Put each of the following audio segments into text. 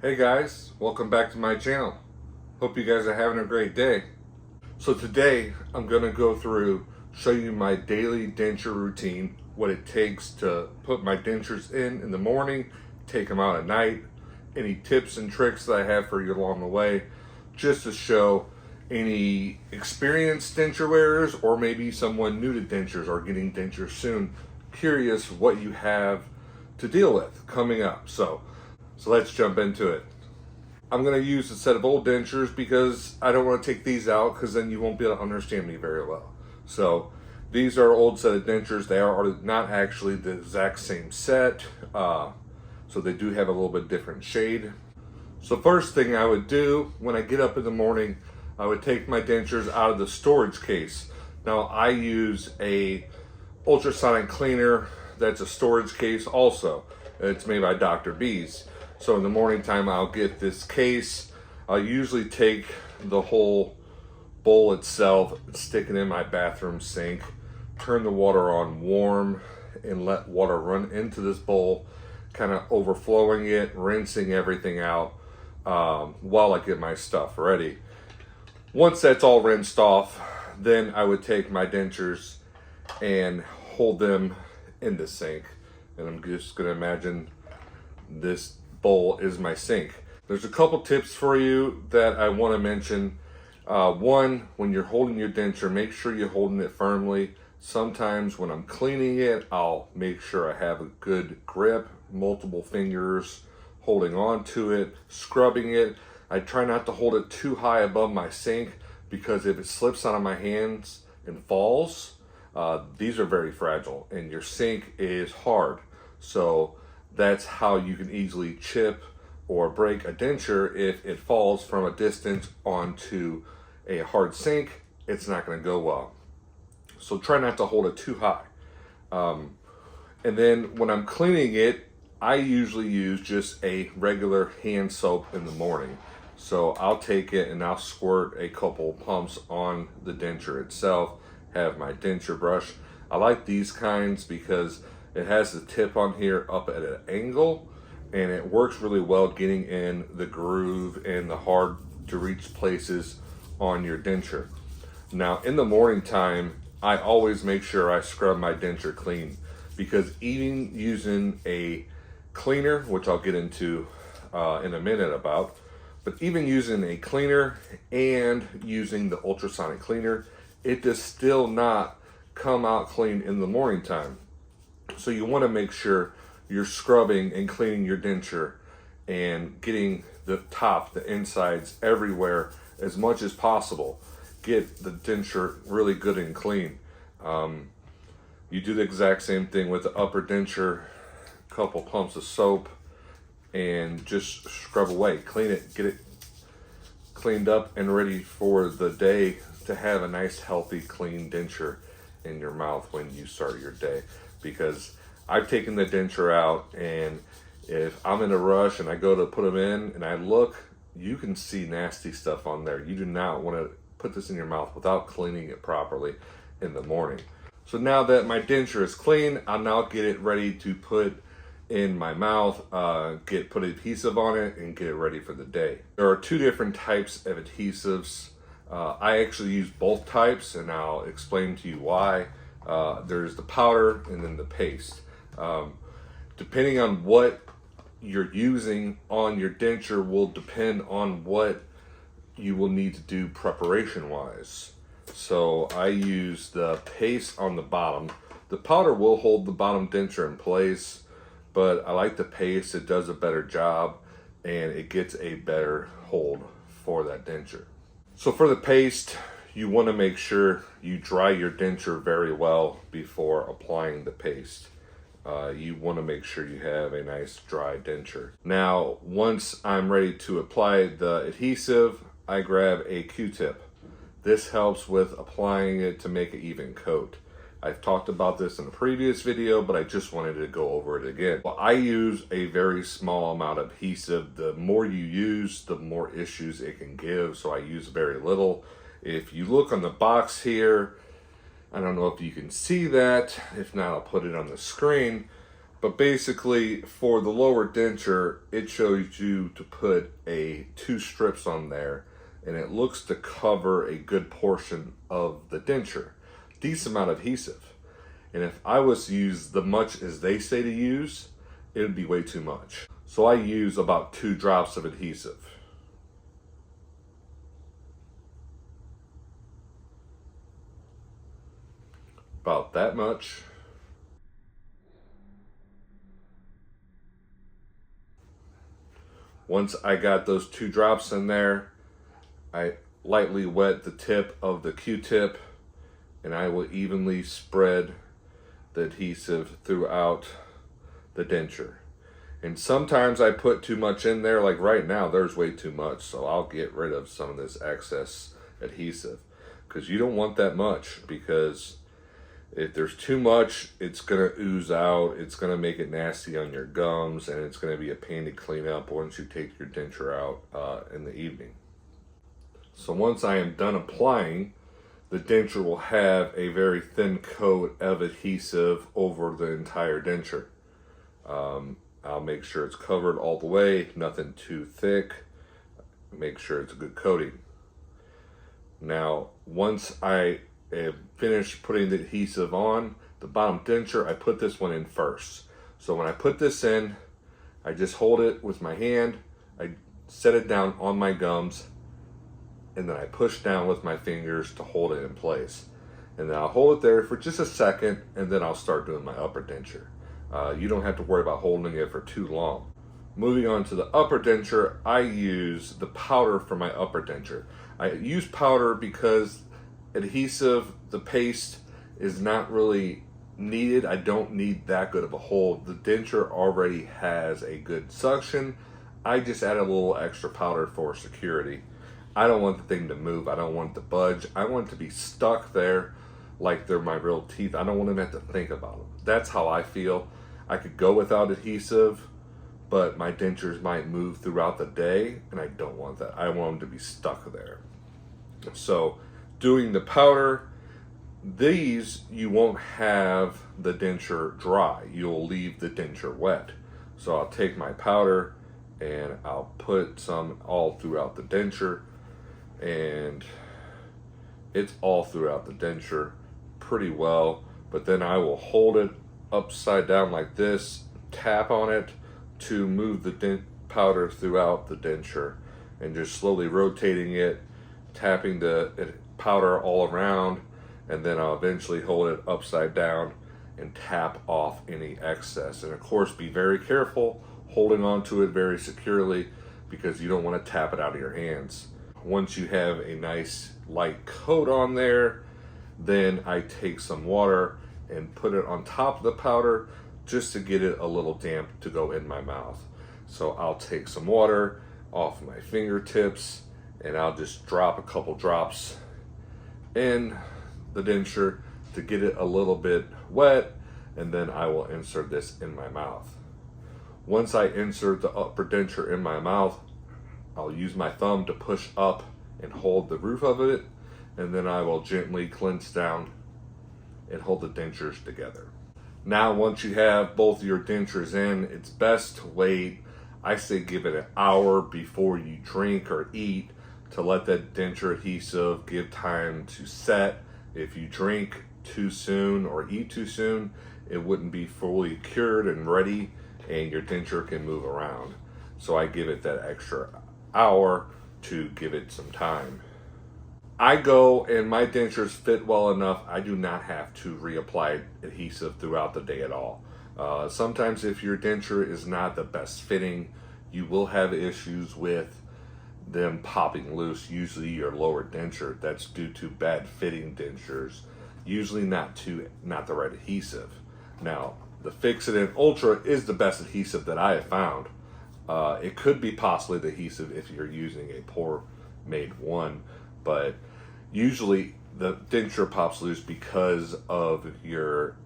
Hey guys, welcome back to my channel. Hope you guys are having a great day. So today I'm going to go through, show you my daily denture routine, what it takes to put my dentures in the morning, take them out at night, any tips and tricks that I have for you along the way, just to show any experienced denture wearers or maybe someone new to dentures or getting dentures soon, curious what you have to deal with coming up. So let's jump into it. I'm going to use a set of old dentures because I don't want to take these out because then you won't be able to understand me very well. So these are old set of dentures. They are not actually the exact same set. So they do have a little bit different shade. So first thing I would do when I get up in the morning, I would take my dentures out of the storage case. Now I use a ultrasonic cleaner that's a storage case also. It's made by Dr. B's. So in the morning time, I'll get this case. I'll usually take the whole bowl itself, stick it in my bathroom sink, turn the water on warm, and let water run into this bowl, kind of overflowing it, rinsing everything out while I get my stuff ready. Once that's all rinsed off, then I would take my dentures and hold them in the sink. And I'm just gonna imagine this bowl is my sink. There's a couple tips for you that I want to mention. One, when you're holding your denture, make sure you're holding it firmly. Sometimes when I'm cleaning it, I'll make sure I have a good grip, multiple fingers holding on to it, scrubbing it. I try not to hold it too high above my sink because if it slips out of my hands and falls, these are very fragile and your sink is hard. So that's how you can easily chip or break a denture. If it falls from a distance onto a hard sink, it's not going to go well. So try not to hold it too high. And then when I'm cleaning it, I usually use just a regular hand soap in the morning. So I'll take it and I'll squirt a couple pumps on the denture itself, have my denture brush. I like these kinds because it has the tip on here up at an angle and it works really well getting in the groove and the hard to reach places on your denture. Now in the morning time, I always make sure I scrub my denture clean because even using a cleaner, which I'll get into in a minute about, but even using a cleaner and using the ultrasonic cleaner, it does still not come out clean in the morning time. So you want to make sure you're scrubbing and cleaning your denture and getting the top, the insides everywhere as much as possible. Get the denture really good and clean. You do the exact same thing with the upper denture, couple pumps of soap, and just scrub away, clean it, get it cleaned up and ready for the day to have a nice, healthy, clean denture in your mouth when you start your day. Because I've taken the denture out and if I'm in a rush and I go to put them in and I look, you can see nasty stuff on there. You do not want to put this in your mouth without cleaning it properly in the morning. So now that my denture is clean, I'll now get it ready to put in my mouth, put adhesive on it and get it ready for the day. There are two different types of adhesives. I actually use both types and I'll explain to you why. There's the powder and then the paste. Depending on what you're using on your denture will depend on what you will need to do preparation wise. So I use the paste on the bottom. The powder will hold the bottom denture in place, but I like the paste. It does a better job and it gets a better hold for that denture. So for the paste, you want to make sure you dry your denture very well before applying the paste. You want to make sure you have a nice dry denture. Now, once I'm ready to apply the adhesive, I grab a Q-tip. This helps with applying it to make an even coat. I've talked about this in a previous video, but I just wanted to go over it again. Well, I use a very small amount of adhesive. The more you use, the more issues it can give, so I use very little. If you look on the box here, I don't know if you can see that. If not, I'll put it on the screen. But basically, for the lower denture, it shows you to put two strips on there, and it looks to cover a good portion of the denture. Decent amount of adhesive. And if I was to use the much as they say to use, it would be way too much. So I use about 2 drops of adhesive. About that much. Once I got those 2 drops in there, I lightly wet the tip of the Q-tip, and I will evenly spread the adhesive throughout the denture. And sometimes I put too much in there, like right now there's way too much, so I'll get rid of some of this excess adhesive, because you don't want that much, because if there's too much, it's gonna ooze out, it's gonna make it nasty on your gums, and it's gonna be a pain to clean up once you take your denture out in the evening. So once I am done applying, the denture will have a very thin coat of adhesive over the entire denture. I'll make sure it's covered all the way, nothing too thick. Make sure it's a good coating. Now, once I have finished putting the adhesive on the bottom denture, I put this one in first. So when I put this in, I just hold it with my hand, I set it down on my gums, and then I push down with my fingers to hold it in place. And then I'll hold it there for just a second, and then I'll start doing my upper denture. You don't have to worry about holding it for too long. Moving on to the upper denture, I use the powder for my upper denture. I use powder because adhesive, the paste, is not really needed. I don't need that good of a hold. The denture already has a good suction. I just add a little extra powder for security. I don't want the thing to move. I don't want it to budge. I want it to be stuck there like they're my real teeth. I don't want them to have to think about them. That's how I feel. I could go without adhesive, but my dentures might move throughout the day, and I don't want that. I want them to be stuck there. So doing the powder, these you won't have the denture dry. You'll leave the denture wet. So I'll take my powder and I'll put some all throughout the denture, and it's all throughout the denture pretty well. But then I will hold it upside down like this, tap on it to move the powder throughout the denture, and just slowly rotating it, tapping the powder all around, and then I'll eventually hold it upside down and tap off any excess. And of course, be very careful holding on to it very securely, because you don't want to tap it out of your hands. Once you have a nice light coat on there, then I take some water and put it on top of the powder just to get it a little damp to go in my mouth. So I'll take some water off my fingertips and I'll just drop a couple drops in the denture to get it a little bit wet, and then I will insert this in my mouth. Once I insert the upper denture in my mouth, I'll use my thumb to push up and hold the roof of it, and then I will gently clench down and hold the dentures together. Now, once you have both your dentures in, it's best to wait. I say give it an hour before you drink or eat to let that denture adhesive give time to set. If you drink too soon or eat too soon, it wouldn't be fully cured and ready, and your denture can move around. So I give it that extra hour to give it some time. I go and my dentures fit well enough, I do not have to reapply adhesive throughout the day at all. Sometimes if your denture is not the best fitting, you will have issues with them popping loose, usually your lower denture. That's due to bad fitting dentures, usually not the right adhesive. Now, the Fix-It and Ultra is the best adhesive that I have found. It could be possibly the adhesive if you're using a poor made one, but usually the denture pops loose because of your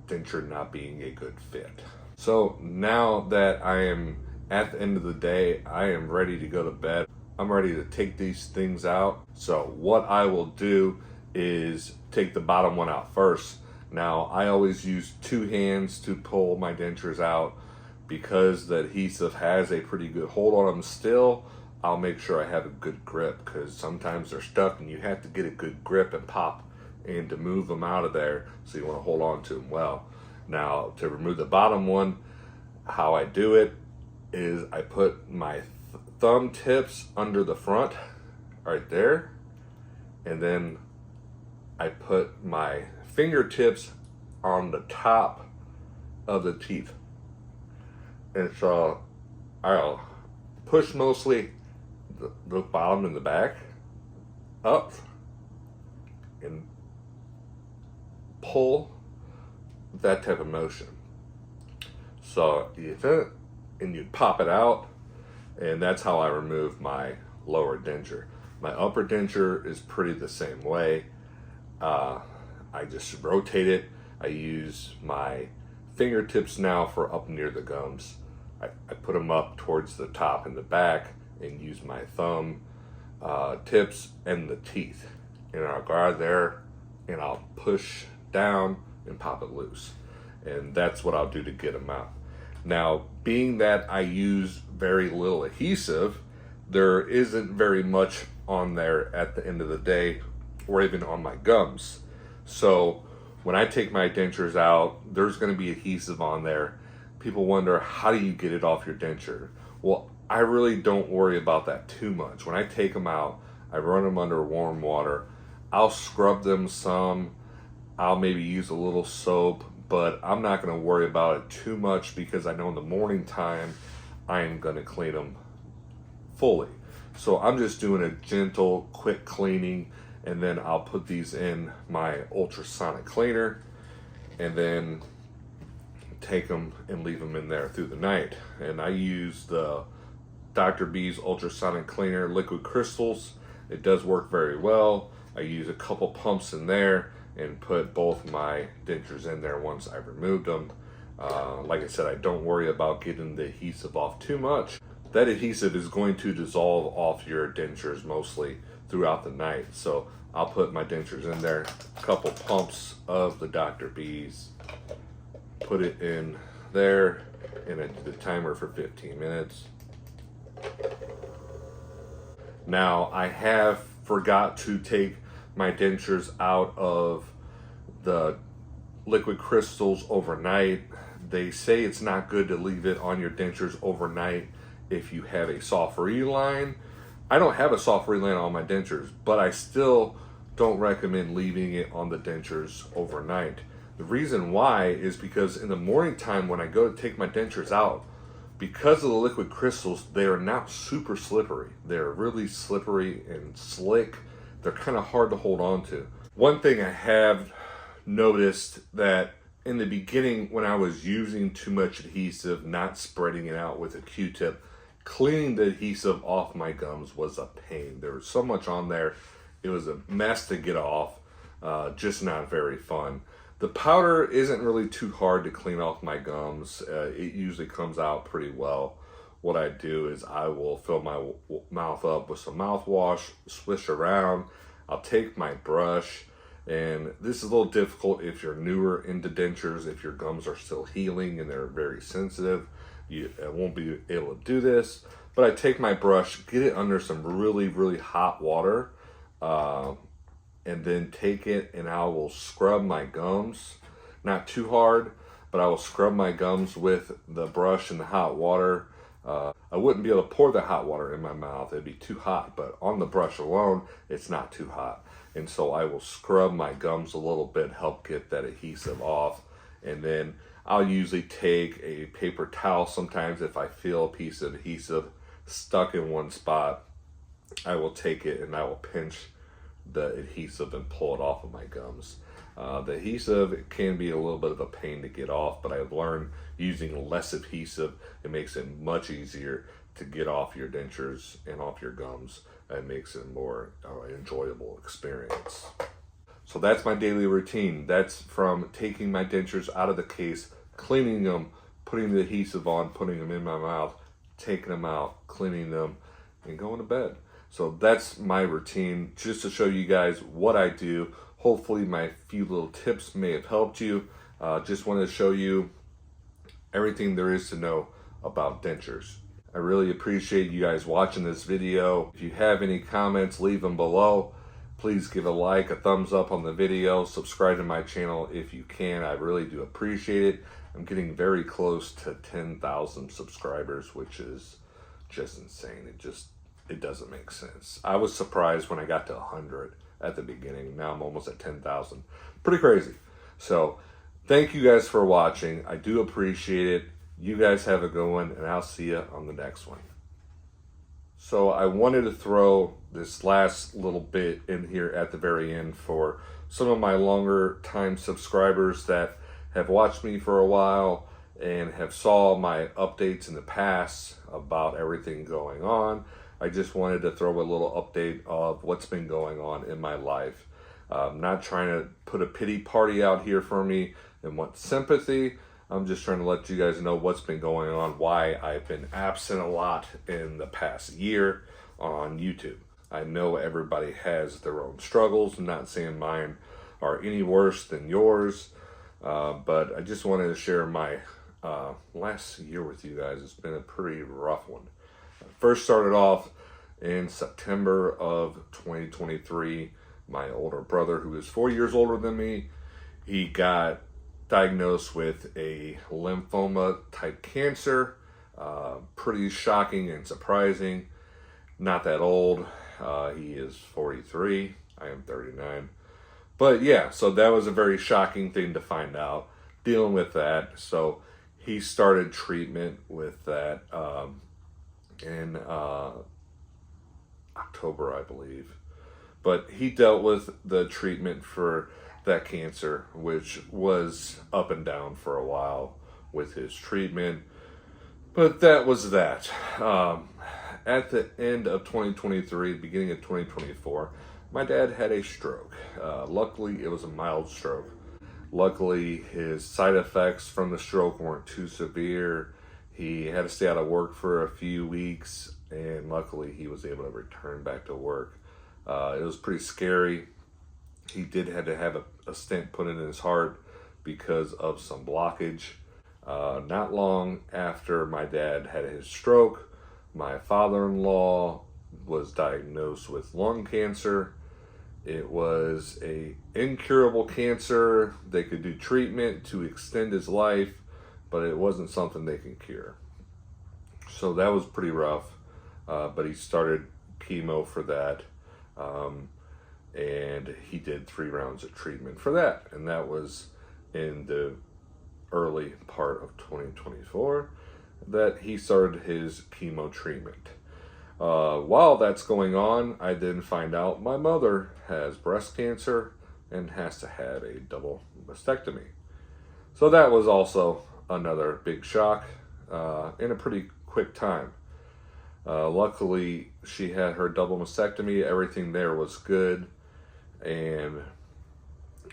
denture not being a good fit. So now that I am at the end of the day, I am ready to go to bed. I'm ready to take these things out. So what I will do is take the bottom one out first. Now, I always use 2 hands to pull my dentures out because the adhesive has a pretty good hold on them still. I'll make sure I have a good grip because sometimes they're stuck and you have to get a good grip and pop and to move them out of there, so you want to hold on to them well. Now, to remove the bottom one, how I do it is I put my thumb tips under the front right there, and then I put my fingertips on the top of the teeth. And so I'll push mostly the bottom and the back up and pull, that type of motion. So you do it and you pop it out, and that's how I remove my lower denture. My upper denture is pretty the same way. I just rotate it. I use my fingertips now for up near the gums. I put them up towards the top and the back and use my thumb tips and the teeth. And I'll guard there and I'll push down and pop it loose. And that's what I'll do to get them out. Now, being that I use very little adhesive, there isn't very much on there at the end of the day, or even on my gums. So when I take my dentures out, there's going to be adhesive on there. People wonder, how do you get it off your denture? Well, I really don't worry about that too much. When I take them out, I run them under warm water. I'll scrub them some. I'll maybe use a little soap, but I'm not going to worry about it too much because I know in the morning time I'm going to clean them fully. So I'm just doing a gentle, quick cleaning, and then I'll put these in my ultrasonic cleaner and then take them and leave them in there through the night. And I use the Dr. B's ultrasonic cleaner liquid crystals. It does work very well. I use a couple pumps in there and put both my dentures in there once I've removed them. Like I said, I don't worry about getting the adhesive off too much. That adhesive is going to dissolve off your dentures mostly throughout the night. So I'll put my dentures in there, a couple pumps of the Dr. B's, put it in there, and I do the timer for 15 minutes. Now, I have forgot to take my dentures out of the liquid crystals overnight. They say it's not good to leave it on your dentures overnight if you have a soft reline. I don't have a soft reline on my dentures, but I still don't recommend leaving it on the dentures overnight. The reason why is because in the morning time when I go to take my dentures out, because of the liquid crystals, they are now super slippery. They're really slippery and slick. They're kind of hard to hold on to. One thing I have noticed that in the beginning when I was using too much adhesive, not spreading it out with a Q-tip, cleaning the adhesive off my gums was a pain. There was so much on there. It was a mess to get off, just not very fun. The powder isn't really too hard to clean off my gums. It usually comes out pretty well. What I do is I will fill my mouth up with some mouthwash, swish around. I'll take my brush, and this is a little difficult if you're newer into dentures, if your gums are still healing and they're very sensitive. You won't be able to do this, but I take my brush, get it under some really, really hot water, and then take it and I will scrub my gums. Not too hard, but I will scrub my gums with the brush and the hot water. I wouldn't be able to pour the hot water in my mouth. It'd be too hot, but on the brush alone, it's not too hot. And so I will scrub my gums a little bit, help get that adhesive off. And then I'll usually take a paper towel. Sometimes if I feel a piece of adhesive stuck in one spot, I will take it and I will pinch the adhesive and pull it off of my gums. The adhesive can be a little bit of a pain to get off, but I've learned using less adhesive, it makes it much easier to get off your dentures and off your gums. It makes it a more enjoyable experience. So that's my daily routine. That's from taking my dentures out of the case, cleaning them, putting the adhesive on, putting them in my mouth, taking them out, cleaning them, and going to bed. So that's my routine, just to show you guys what I do. Hopefully my few little tips may have helped you. Just wanted to show you everything there is to know about dentures. I really appreciate you guys watching this video. If you have any comments, leave them below. Please give a like, a thumbs up on the video, subscribe to my channel if you can. I really do appreciate it. I'm getting very close to 10,000 subscribers, which is just insane. It doesn't make sense. I was surprised when I got to 100 at the beginning. Now I'm almost at 10,000. Pretty crazy. So thank you guys for watching. I do appreciate it. You guys have a good one, and I'll see you on the next one. So I wanted to throw this last little bit in here at the very end for some of my longer time subscribers that have watched me for a while and have saw my updates in the past about everything going on. I just wanted to throw a little update of what's been going on in my life. I'm not trying to put a pity party out here for me and want sympathy. I'm just trying to let you guys know what's been going on, why I've been absent a lot in the past year on YouTube. I know everybody has their own struggles. I'm not saying mine are any worse than yours, but I just wanted to share my last year with you guys. It's been a pretty rough one. I first started off in September of 2023. My older brother, who is 4 years older than me, he got diagnosed with a lymphoma type cancer. Pretty shocking and surprising. Not that old. He is 43. I am 39. But yeah, so that was a very shocking thing to find out, dealing with that. So he started treatment with that in October, I believe. But he dealt with the treatment for that cancer, which was up and down for a while with his treatment. But that was that. At the end of 2023, beginning of 2024, my dad had a stroke. Luckily, it was a mild stroke. Luckily, his side effects from the stroke weren't too severe. He had to stay out of work for a few weeks, and luckily he was able to return back to work. It was pretty scary. He did have to have a stent put in his heart because of some blockage. Not long after my dad had his stroke, my father-in-law was diagnosed with lung cancer. It was a incurable cancer. They could do treatment to extend his life, but it wasn't something they can cure. So that was pretty rough, but he started chemo for that. And he did 3 rounds of treatment for that. And that was in the early part of 2024 that he started his chemo treatment. While that's going on, I then find out my mother has breast cancer and has to have a double mastectomy. So that was also another big shock in a pretty quick time. Luckily, she had her double mastectomy. Everything there was good and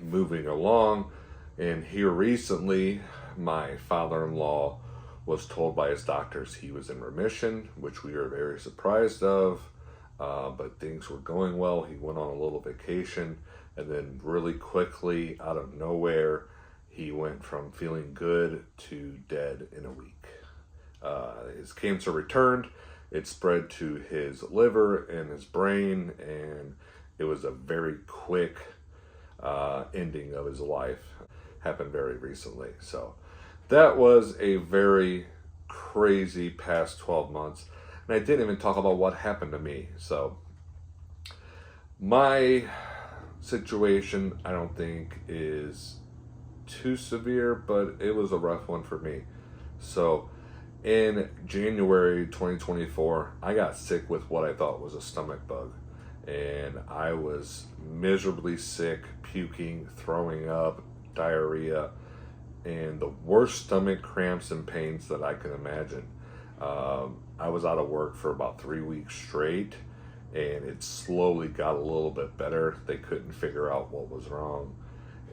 moving along. And here recently, my father-in-law was told by his doctors he was in remission, which we are very surprised of, but things were going well. He went on a little vacation, and then really quickly, out of nowhere, he went from feeling good to dead in a week. His cancer returned. It spread to his liver and his brain, and it was a very quick ending of his life. Happened very recently. So that was a very crazy past 12 months. And I didn't even talk about what happened to me. So my situation, I don't think is too severe, but it was a rough one for me. So in January 2024, I got sick with what I thought was a stomach bug. And I was miserably sick, puking, throwing up, diarrhea, and the worst stomach cramps and pains that I can imagine. I was out of work for about 3 weeks straight, and it slowly got a little bit better. They couldn't figure out what was wrong,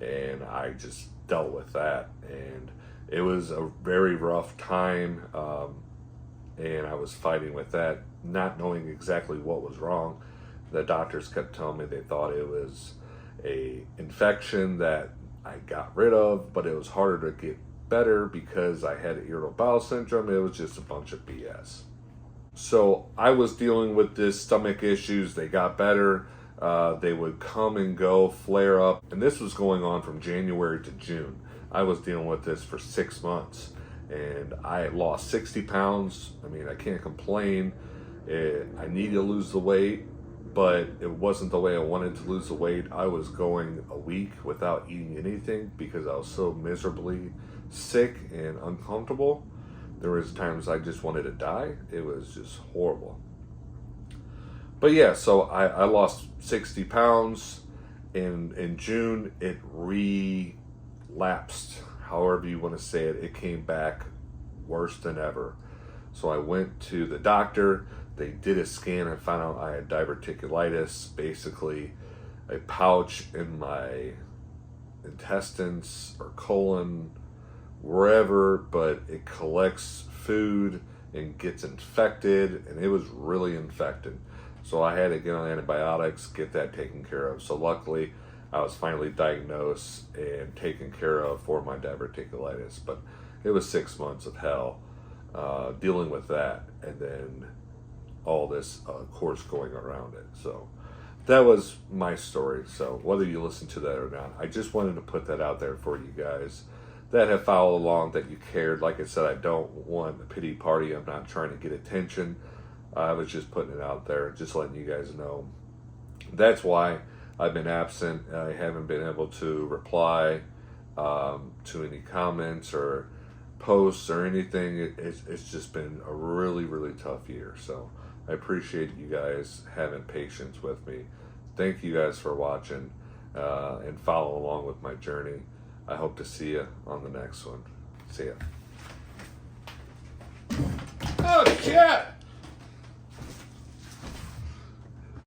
and I just dealt with that. And it was a very rough time, and I was fighting with that, not knowing exactly what was wrong. The doctors kept telling me they thought it was a infection that I got rid of, but it was harder to get better because I had irritable bowel syndrome. It was just a bunch of BS. So I was dealing with this stomach issues. They got better. They would come and go, flare up. And this was going on from January to June. I was dealing with this for 6 months. And I lost 60 pounds. I mean, I can't complain. I needed to lose the weight, but it wasn't the way I wanted to lose the weight. I was going a week without eating anything because I was so miserably sick and uncomfortable. There was times I just wanted to die. It was just horrible. But yeah, so I lost 60 pounds. In June, it relapsed. However you want to say it, it came back worse than ever. So I went to the doctor. They did a scan and found out I had diverticulitis, basically a pouch in my intestines or colon, wherever, but it collects food and gets infected, and it was really infected. So I had to get on antibiotics, get that taken care of. So luckily, I was finally diagnosed and taken care of for my diverticulitis. But it was 6 months of hell dealing with that, and then all this course going around it. So that was my story. So whether you listen to that or not, I just wanted to put that out there for you guys that have followed along, that you cared. Like I said, I don't want a pity party. I'm not trying to get attention. I was just putting it out there, just letting you guys know. That's why I've been absent. I haven't been able to reply to any comments or posts or anything. It's just been a really, really tough year. So I appreciate you guys having patience with me. Thank you guys for watching and follow along with my journey. I hope to see you on the next one. See ya. Oh, shit!